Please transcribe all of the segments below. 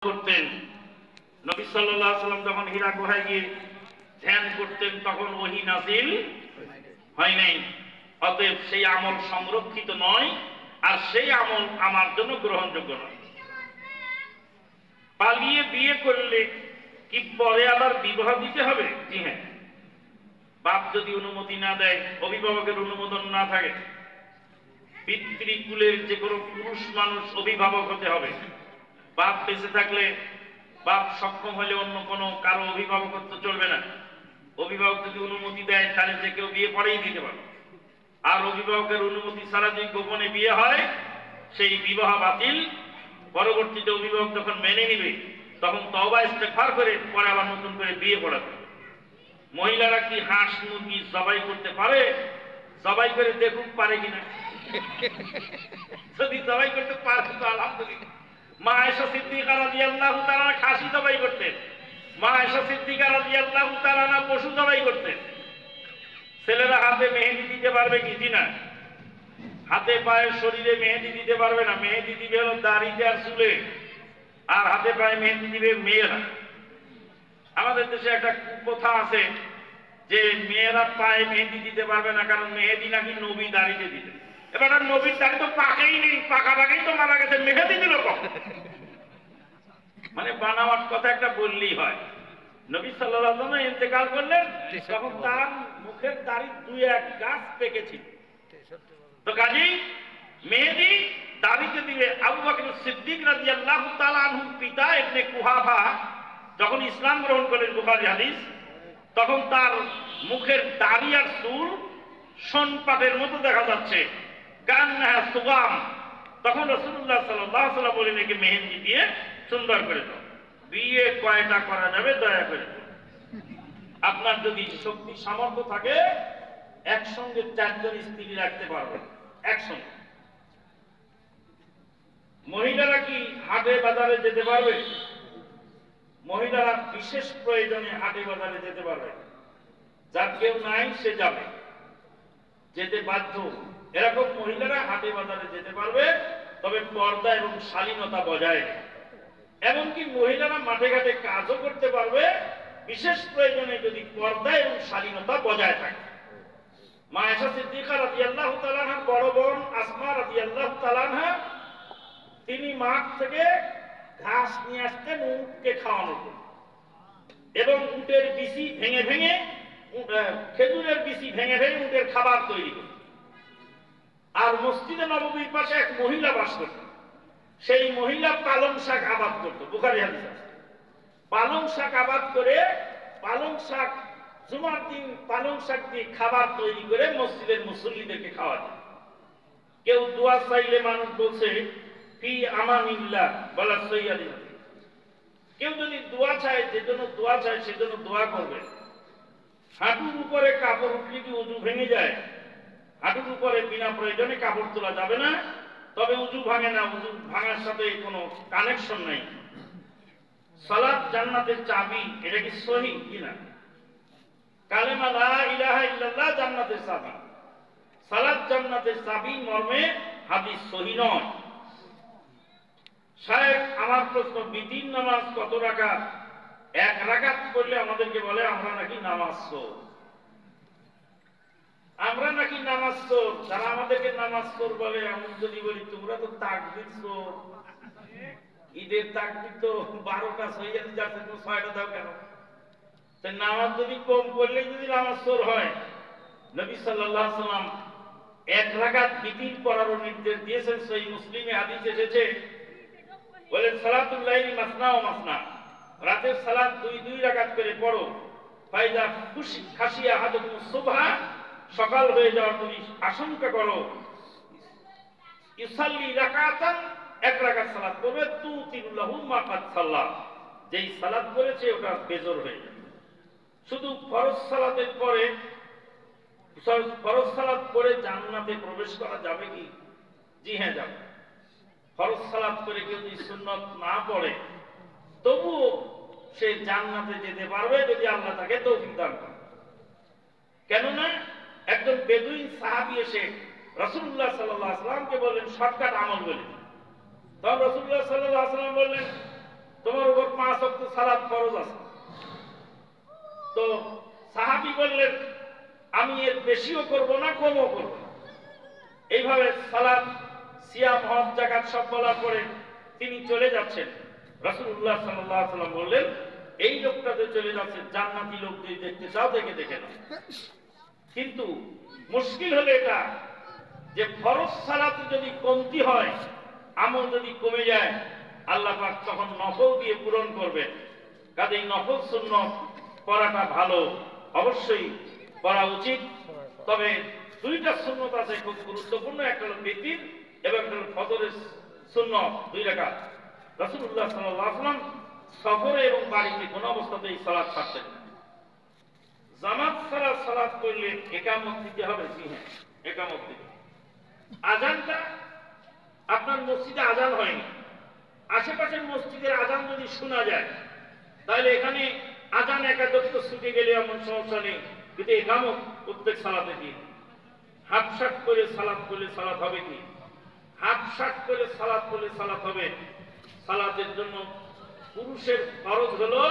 করতেন। নবী সাল্লাল্লাহু আলাইহি ওয়াসাল্লাম যখন হীরা গুহায় গিয়ে ধ্যান করতেন তখন ওহী নাযিল হয় নাই। অতএব সেই আমল সংরক্ষিত নয়, আর সেই আমল আমার জন্য গ্রহণযোগ্য নয়। পালিয়ে বিয়ে করলে কি পরে আবার বিবাহ দিতে হবে? জি হ্যাঁ। বাপ যদি অনুমতি না দেয়, অভিভাবকের অনুমোদন না থাকে, পিতৃকুলের যে কোনো পুরুষ মানুষ অভিভাবক হতে হবে। বাপ বেঁচে থাকলে, বাপ সক্ষম হলে অন্য কোনো কারো অভিভাবকত্ব চলবে না। অভিভাবক যদি অনুমতি দেয় তাহলে যে কেউ বিয়ে পরেই দিতে পারে। আর অভিভাবকের অনুমতি ছাড়া যদি গোপনে বিয়ে হয়, সেই বিবাহ বাতিল। পরবর্তীতে অভিভাবক যখন মেনে নিবে তখন তওবা ইস্তেগফার করে পরে আবার নতুন করে বিয়ে পড়াবে। মহিলারা কি হাঁস মুরগি জবাই করতে পারে? জবাই করে দেখুক পারে কিনা। যদি জবাই করতে পারে তো আলহামদুলিল্লাহ। মা আয়েশা সিদ্দিকা রাদিয়াল্লাহু তাআলা খাসি জবাই করতেন। মা আয়েশা সিদ্দিকা রাদিয়াল্লাহু তাআলা পশু জবাই করতেন। ছেলেরা হাতে মেহেদি দিতে পারবে কি? জি না। হাতে পায়ে শরীরে মেহেদি দিতে পারবে না। মেহেদি দিবে হলো দাড়িতে আর চুলে, আর হাতে পায়ে মেহেদি দিবে মেয়েরা। আমাদের দেশে একটা কথা আছে যে মেয়েরা পায়ে মেহেদি দিতে পারবে না, কারণ মেহেদি নাকি নবী দাড়িতে দিতে। এবার নবীর দাড়ি তো পাকেই নেই, পাকা পাকেই তো মারা গেছে, মেহেদি দিল কখন? মানে বানাওয়াট কথা একটা বললেই হয়। নবী সাল্লাল্লাহু আলাইহি ওয়াসাল্লাম ইন্তেকাল করলেন, তখন তার মুখের দাড়ি দুই এক গাছ পেকেছিল। তো কাজেই মেহেদি দাড়িতে দিবে। আবু বকর সিদ্দিক রাদিয়াল্লাহু তাআলা আনহু পিতা ইবনে কুহাফা যখন ইসলাম গ্রহণ করলেন, বুখারী হাদিস, তখন তার মুখের দাড়ি আর চুল শোনপাটের মতো দেখা যাচ্ছে, কান্নাহা সুগাম। তখন রাসূলুল্লাহ সাল্লাল্লাহু আলাইহি ওয়াসাল্লাম বলেন, একে মেহেদি দিয়ে সুন্দর করে দাও। বিয়ে কয়টা করা যাবে দয়া করে? আপনার যদি শক্তি সামর্থ্য থাকে একসঙ্গে 4 জন স্ত্রী রাখতে পারবেন একসঙ্গে। মহিলারা কি হাটে বাজারে যেতে পারবে? মহিলারা বিশেষ প্রয়োজনে হাটে বাজারে যেতে পারবে। যার কেউ নাই সে যাবে, যেতে বাধ্য। এরকম মহিলারা হাটে বাজারে যেতে পারবে, তবে পর্দা এবং শালীনতা বজায়। এমনকি মহিলারা মাঠে ঘাটে কাজও করতে পারবে, বিশেষ প্রয়োজনে যদি পর্দা এবং শালীনতা বজায় থাকে। মা আয়েশা সিদ্দিকা রাদিয়াল্লাহু তাআলা আনহা বড় বোন আসমা রাদিয়াল্লাহু তাআলা আনহা, তিনি মাঠ থেকে ঘাস নিয়ে আসতেন উটকে খাওয়ানোর জন্য, এবং উটের বিচি ভেঙে ভেঙে, খেজুরের বিচি ভেঙে ভেঙে উটের খাবার তৈরি করতেন। আর মসজিদে নববীর পাশে এক মহিলা বাস করতেন। সেই মহিলা পালং শাক আবাদ করত, বুখারী হাদিস আছে। পালং শাক আবাদ করে, পালং শাক জুমার দিন পালং শাক দিয়ে খাবার তৈরি করে মসজিদের মুসল্লিদেরকে খাওয়াতেন। কেউ দোয়া চাইলে মানুষ বলছে ফি আমানিল্লাহ বলা সৈয়াদি। কেউ যদি দোয়া চায়, যে জন্য দোয়া চায় সেজন্য দোয়া করবে। হাঁটুর উপরে কাপড় উঠলে কি উযু ভেঙে যায়? হাঁটুর উপরে বিনা প্রয়োজনে কাপড় তোলা যাবে না, তবে উযু ভাঙে না, উযু ভাঙার সাথে কোনো কানেকশন নাই। সালাত জান্নাতের চাবি, এটা কি সহিহ কিনা? কালেমা লা ইলাহা ইল্লাল্লাহ জান্নাতের চাবি। সালাত জান্নাতের চাবি মর্মে হাদিস সহিহ নয়। শায়েখ, আমার প্রশ্ন, বিতির নামাজ কত রাকাত? 1 রাকাত পড়লে আমাদেরকে বলে আমরা নাকি নামাজ চোর। আমরা নাকি নামাজ চোর। যারা আমাদেরকে নামাজ চোর বলে, আমি যদি বলি তোমরা তো তাকবীর চোর। ঈদের তাকবীর তো 12টা হয়ে যাচ্ছে, তুমি 6টা দাও কেন? নামাজ যদি কম পড়লে যদি নামাজ চোর হয়, নবী সাল্লাল্লাহু আলাইহি ওয়াসাল্লাম 1 রাকাত বিতির পড়ার নির্দেশ দিয়েছেন। সহিহ মুসলিমে হাদিস এসেছে, বলেন সালাতুল লাইলি মাসনা ওয়া মাসনা, রাতের সালাত 2 রাকাত করে পড়ো। ফাইদা খাশিয়া আহাদুকুম সুবহা, সকাল হয়ে যাওয়ার তুমি আশঙ্কা করো, ইউসাল্লি রাকাতান, 1 রাকাত সালাত করবে, তুতিরুল্লাহু মা কাদ সাল্লা, যেই সালাত করেছে ওটা বেজর হয়ে যাবে। শুধু ফরজ সালাতের পরে, ফরজ সালাত পড়ে জান্নাতে প্রবেশ করা যাবে কি? জি হ্যাঁ, যাবে। ফরজ সালাত করে কেউ যদি সুন্নত না পড়ে, তবুও সে জান্নাতে যেতে পারবে যদি আল্লাহ তাকে তৌফিক দান করে। কেননা একজন বেদুইন সাহাবী এসে রাসূলুল্লাহ সাল্লাল্লাহু আলাইহি ওয়াসাল্লামকে বললেন শর্টকাট আমল বলে। তখন রাসূলুল্লাহ সাল্লাল্লাহু আলাইহি ওয়াসাল্লাম বললেন, তোমার উপর 5 ওয়াক্ত সালাত ফরজ আছে। তো সাহাবী বললেন, আমি এর বেশিও করব না, কমও করব না। এইভাবে সালাত, সিয়াম, হজ, যাকাত সব বলার পরে তিনি চলে যাচ্ছেন। রাসূলুল্লাহ সাল্লাল্লাহু আলাইহি ওয়াসাল্লাম বললেন, এই লোকটা যে চলে যাচ্ছে, জান্নাতি লোক যদি দেখতে চাও দেখে নাও। কিন্তু মুশকিল হলো এটা যে ফরজ সালাতে যদি কমতি হয়, আমল যদি কমে যায়, আল্লাহ পাক তখন নফল দিয়ে পূরণ করবেন। কাজেই নফল সুন্নাত পড়াটা ভালো, অবশ্যই পড়া উচিত। তবে দুইটা সুন্নাত আছে খুব গুরুত্বপূর্ণ, একটা হলো বিতির এবং একটা হলো ফজরের সুন্নাত 2 রাকাত। রাসূলুল্লাহ সাল্লাল্লাহু আলাইহি ওয়াসাল্লাম সফরে এবং বাড়িতে কোনো অবস্থাতেই সালাত ছাড়তেন না। জামাত ছাড়া সালাত করলে ইকামত দিতে হবে, জি হ্যাঁ, ইকামত দিতে। আজানটা আপনার মসজিদে আজান হয়নি, আশেপাশের মসজিদের আজান যদি শোনা যায়, তাহলে এখানে আজান একাদত্ব ছুটে গেলে এমন সমস্যা নেই, কিন্তু ইকামত প্রত্যেক সালাতে দিন। হাফ-শাট করে সালাত করলে সালাত হবে কি? হাফ-শাট করে সালাত করলে সালাত হবে। সালাতের জন্য পুরুষের ফরজ হলো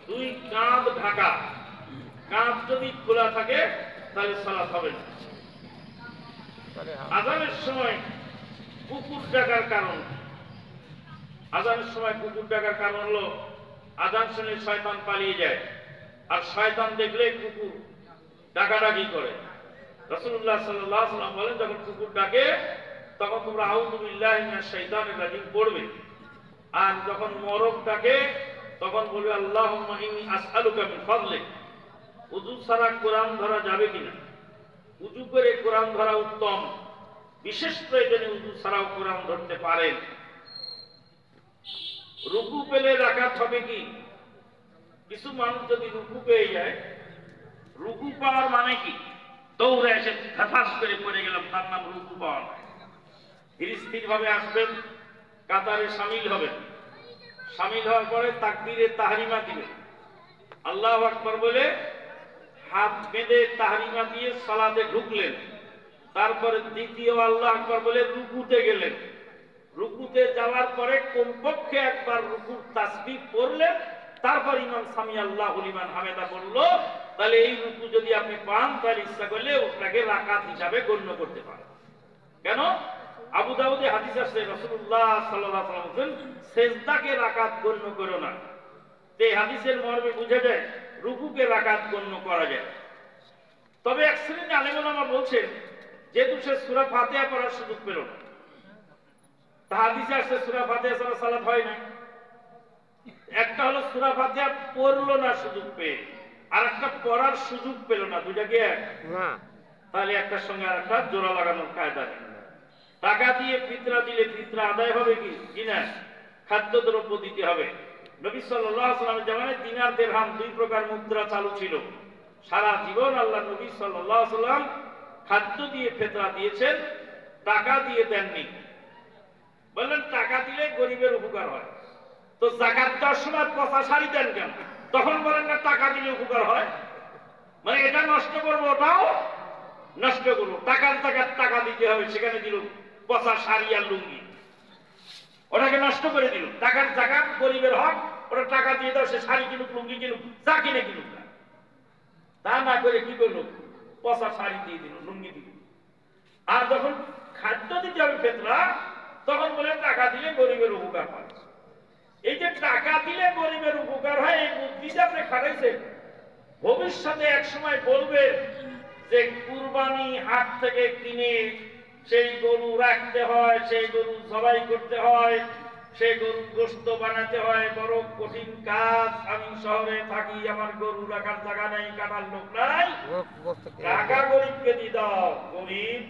2 কাঁধ ঢাকা। কাঁধ যদি খোলা থাকে তাহলে সালাত হবে না। আজানের সময় কুকুর ডাকার কারণ, আজানের সময় কুকুর ডাকার কারণ হলো আজান শুনে শয়তান পালিয়ে যায়, আর শয়তান দেখলে কুকুর ডাকাডাকি করে। রাসূলুল্লাহ সাল্লাল্লাহু আলাইহি ওয়াসাল্লাম বলেন, যখন কুকুর ডাকে তখন তোমরা আউযু বিল্লাহি মিনাশ শাইতানির রাজিম পড়বে, আর যখন মরক ডাকে তখন বলবে আল্লাহুম্মা ইন্নী আসআলুকা মিন ফাদলিক। ওযু ছাড়া কোরআন ধরা যাবে কিনা? ওযু করে কোরআন ধরা উত্তম, বিশেষ প্রয়োজনে ওযু ছাড়াও কোরআন ধরতে পারেন। রুকু পেলে রাকাত হবে কি? কিছু মানুষ যদি রুকু পেয়ে যায়, রুকু পাওয়ার মানে কি? দৌড়ে এসে ফাঁস করে পড়ে গেলাম, তার নাম রুকু পাওয়া নয়। স্থির ভাবে আসবেন, কাতারে শামিল হবেন, শামিল হওয়ার পরে তাকবীরে তাহরিমা দিবেন, আল্লাহু আকবার বলে হাত বেঁধে তাহরিমা দিয়ে সালাতে ঢুকলেন। তারপরে দ্বিতীয় আল্লাহু আকবার বলে রুকুতে গেলেন। রুকুতে যাওয়ার পরে কমপক্ষে একবার রুকুর তাসবিহ পড়লেন, তারপর ইমাম সামি আল্লাহু লিমান হামিদা বলল। তাহলে এই রুকু যদি আপনি পান, তাহলে ইচ্ছা করলে ওটাকে রাকাত হিসাবে গণ্য করতে পারেন। কেন? আবু দাউদে হাদিস আছে, রাসূলুল্লাহ সাল্লাল্লাহু আলাইহি ওয়াসাল্লাম সেজদাকে রাকাত গণ্য করো না। এই হাদিসের মর্মে বোঝা যায় রুকুকে রাকাত গণ্য করা যায়। তবে এক শ্রেণীর আলেম ওলামা বলছেন, যেহেতু সে সূরা ফাতিহা পড়ার সুযোগ পেল না, তা হাদিসে আসছে সূরা ফাতিহা ছাড়া সালাত হয় না। একটা হলো সূরা ফাতিহা পড়লো না সুযোগ পেয়ে, আর একটা পড়ার সুযোগ পেল না, দুইটা কি এক? না। তাহলে একটার সঙ্গে আর একটা জোড়া লাগানোর কায়দা নেই। টাকা দিয়ে ফিতরা দিলে ফিতরা আদায় হবে কি? কিনা খাদ্যদ্রব্য দিতে হবে। নবী সাল্লাল্লাহু আলাইহি ওয়াসাল্লামের জামানায় দিনার দিরহাম 2 প্রকার মুদ্রা চালু ছিল। সারা জীবন আল্লাহ নবী সাল্লাল্লাহু আলাইহি ওয়াসাল্লাম খাদ্য দিয়ে ফিতরা দিয়েছেন, টাকা দিয়ে দেননি। বললেন টাকা দিলে গরিবের উপকার হয়, তো যাকাত দেওয়ার সময় পচা শাড়ি দেন কেন? তখন বলেন না টাকা দিলে উপকার হয়, মানে এটা নষ্ট করবো, ওটাও নষ্ট করবো। টাকার জাকাত টাকা দিতে হবে, সেখানে দিল পচা শাড়ি আর লুঙ্গি, ওটাকে নষ্ট করে দিল। টাকার জাকাত গরিবের হক, ওটা টাকা দিয়ে দাও, সে শাড়ি কিনুক, লুঙ্গি কিনুক, যা কিনে কিনুক না। তা না করে কি করলো? পচা শাড়ি দিয়ে দিল, লুঙ্গি দিল। আর যখন খাদ্য দিতে হবে ফিতরা, তখন বলে টাকা দিলে গরিবের উপকার হয়। এই যে টাকা দিলে গরিবের উপকার হয়, এই বুদ্ধিটা আপনি খাটাইছেন। ভবিষ্যতে এক সময় বলবে যে কুরবানি হাট থেকে কিনে সেই গরু রাখতে হয়, সেই গরু জবাই করতে হয়, সেই গরু গোশত বানাতে হয়, বড় কঠিন কাজ। আমি শহরে থাকি, আমার গরু রাখার জায়গা নাই, কাটার লোক নাই, টাকা গরিবকে দিয়ে দাও, গরিব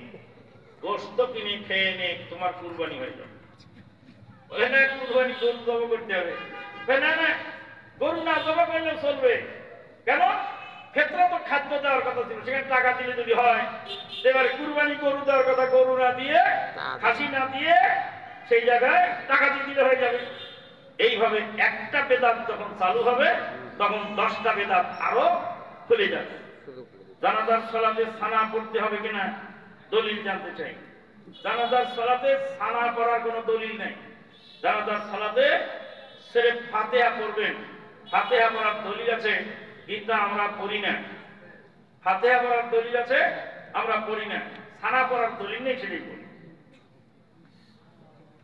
গোশত কিনে খেয়ে নে, তোমার কুরবানি হয়ে যাবে। বলে না কুরবানি গরু জবাই করতে হবে, না না গরু না জবাই করলে চলবে। কেন? ফিতরা তো খাদ্য দেওয়ার কথা ছিল, সেখানে টাকা দিলে যদি হয়, এবারে কুরবানি গরু দেওয়ার কথা, গরু না দিয়ে, খাসি না দিয়ে, সেই জায়গায় টাকা দিয়ে দিলে হয়ে যাবে। এইভাবে একটা বেদাত যখন চালু হবে, তখন 10টা বেদাত আরো খুলে যাবে। জানাজার সালাতে সানা পড়তে হবে কিনা দলিল জানতে চাই। জানাজার সালাতে সানা পড়ার কোনো দলিল নাই। জানাজার সালাতে সির্ফ ফাতিহা পড়বেন। ফাতিহা পড়ার দলিল আছে কিন্তু আমরা পড়ি না। ফাতিহা পড়ার দলিল আছে, আমরা পড়ি না। ছানা পড়ার দলিল নেই, সেটাই পড়ি।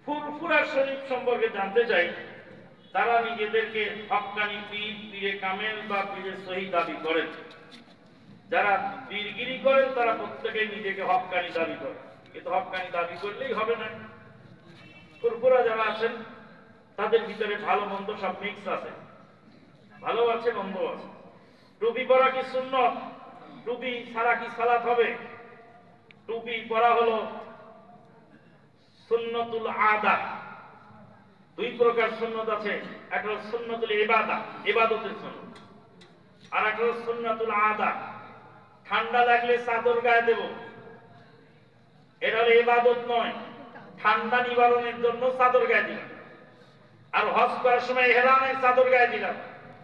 ফুরফুরা শরীফ সম্পর্কে জানতে চাই, তারা নিজেদেরকে হক্কানি পীর, পীরে কামেল বা পীরে সহি দাবি করেন। যারা পীরগিরি করেন তারা প্রত্যেকেই নিজেকে হক্কানি দাবি করে, কিন্তু হক্কানি দাবি করলেই হবে না। ফুরফুরা যারা আছেন তাদের ভিতরে ভালো মন্দ সব মিক্স আছে, ভালো আছে মন্দ আছে। টুপি পরা কি সুন্নত? টুপি ছাড়া কি সালাত হবে? টুপি পরা হলো সুন্নতুল আদা। দুই প্রকার সুন্নত আছে, একটা হলো সুন্নতুল ইবাদা, ইবাদতের সুন্নত, আর একটা হলো সুন্নতুল আদা। ঠান্ডা লাগলে চাদর গায়ে দেব, এটা হলো ইবাদত নয়, ঠান্ডা নিবারণের জন্য চাদর গায়ে দিলাম। আর হজ করার সময় ইহরামে চাদর গায়ে দিলাম,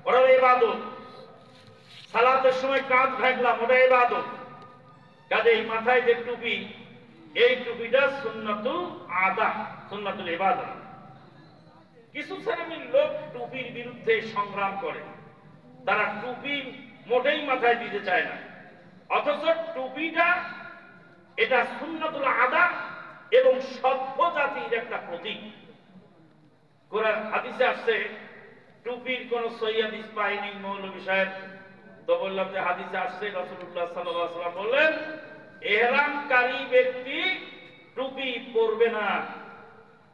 ওটা হলো ইবাদত। সালাতের সময় কাঁধ ঢাকলাম, ওটা ইবাদত। কাজেই মাথায় যে টুপি, এই টুপিটা সুন্নতুল আদা, সুন্নতুল ইবাদত। কিছু শ্রেণীর লোক টুপির বিরুদ্ধে সংগ্রাম করে, তারা টুপি মোটেই মাথায় দিতে চায় না, অথচ টুপিটা এটা সুন্নতুল আদা এবং সভ্য জাতির একটা প্রতীক। কোরআন হাদিসে আসছে, টুপির কোন সহিহ হাদিস পাইনি মৌলভী সাহেব, তো বললাম যে হাদিসে আসছে রাসূলুল্লাহ সাল্লাল্লাহু আলাইহি ওয়াসাল্লাম বললেন, ইহরামকারী ব্যক্তি টুপি পরবে না,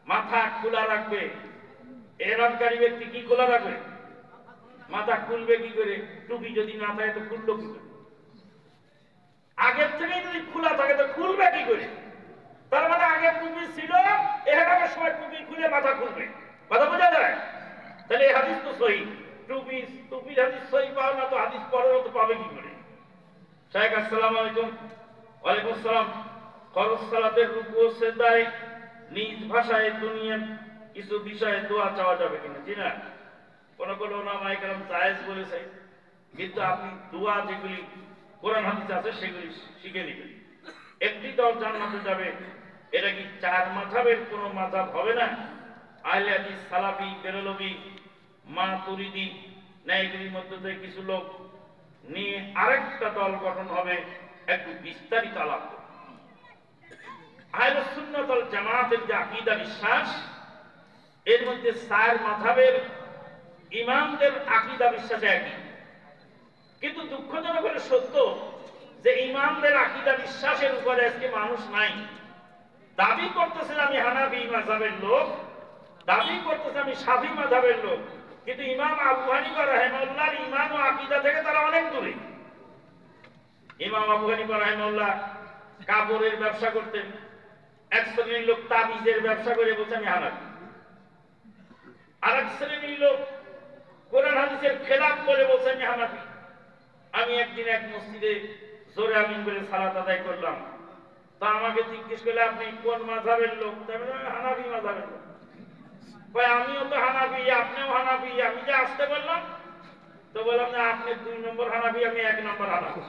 মাথা খোলা রাখবে। ইহরামকারী ব্যক্তি কি খোলা রাখবে? মাথা খুলবে কি করে? টুপি যদি না থাকে তো খুললো কি করে? আগের থেকে যদি খোলা থাকে তো খুলবে কি করে? তার মানে আগে টুপি ছিল, ইহরামের সময় টুপি খুলে মাথা খুলবে। কথা বোঝা যায়? তাহলে এই হাদিস তো সহিহ। টুপির হাদিস সহিহ পাও না তো হাদিস পরেও তো পাবে কি করে? শাইখ আসসালামু আলাইকুম। ওয়ালাইকুম আসসালাম। ফরজ সালাতের রুকু ও সিজদায় নিজ ভাষায় দুনিয়ার কিছু বিষয়ে দোয়া চাওয়া যাবে কিনা? জি না, কোন কোন উলামায়ে কেরাম জায়েজ বলেছে, কিন্তু আপনি দোয়া যেগুলি কোরআন হাদিসে আছে সেগুলি শিখে নেবেন। একটি দল জান্নাতে যাবে, এটা কি চার মাযহাবের কোন মাযহাব হবে না? আহলে হাদিস, সালাফি, বেরলভী, মাতুরিদি না, এগুলির মধ্যে থেকে কিছু লোক নিয়ে আরেকটা দল গঠন হবে, একটু বিস্তারিত আলাপ। আহলে সুন্নাত ওয়াল জামাতের যে আকীদা বিশ্বাস, এর মধ্যে চার মাযহাবের ইমামদের আকীদা বিশ্বাস একই। কিন্তু দুঃখজনক হলে সত্য যে ইমামদের আকীদা বিশ্বাসের উপরে আজকে মানুষ নাই। দাবি করতেছেন আমি হানাফি মাযহাবের লোক, দাবি করতেছে আমি শাফি মাযহাবের লোক, কিন্তু ইমাম আবু হানিফা রাহিমাহুল্লাহর ঈমান ও আকীদা থেকে তারা অনেক দূরে। ইমাম আবু হানিফা রাহিমাহুল্লাহ কাপড়ের ব্যবসা করতেন, এক শ্রেণীর লোক তাবিজের ব্যবসা করে বলছে আমি হানাফি। আরেক শ্রেণীর লোক কোরআন হাদিসের খেলাফ করে বলছে আমি হানাফি। আমি একদিন এক মসজিদে জোরে আমিন বলে সালাত আদায় করলাম, তা আমাকে জিজ্ঞেস করলে আপনি কোন মাযহাবের লোক? আমি হানাফি মাযহাবের লোক। আমিও তো হানাফি, আপনিও হানাফি। আমি যে আসতে বললাম তো বললাম যে আপনি 2 নম্বর হানাফি, আমি 1 নম্বর হানাফি।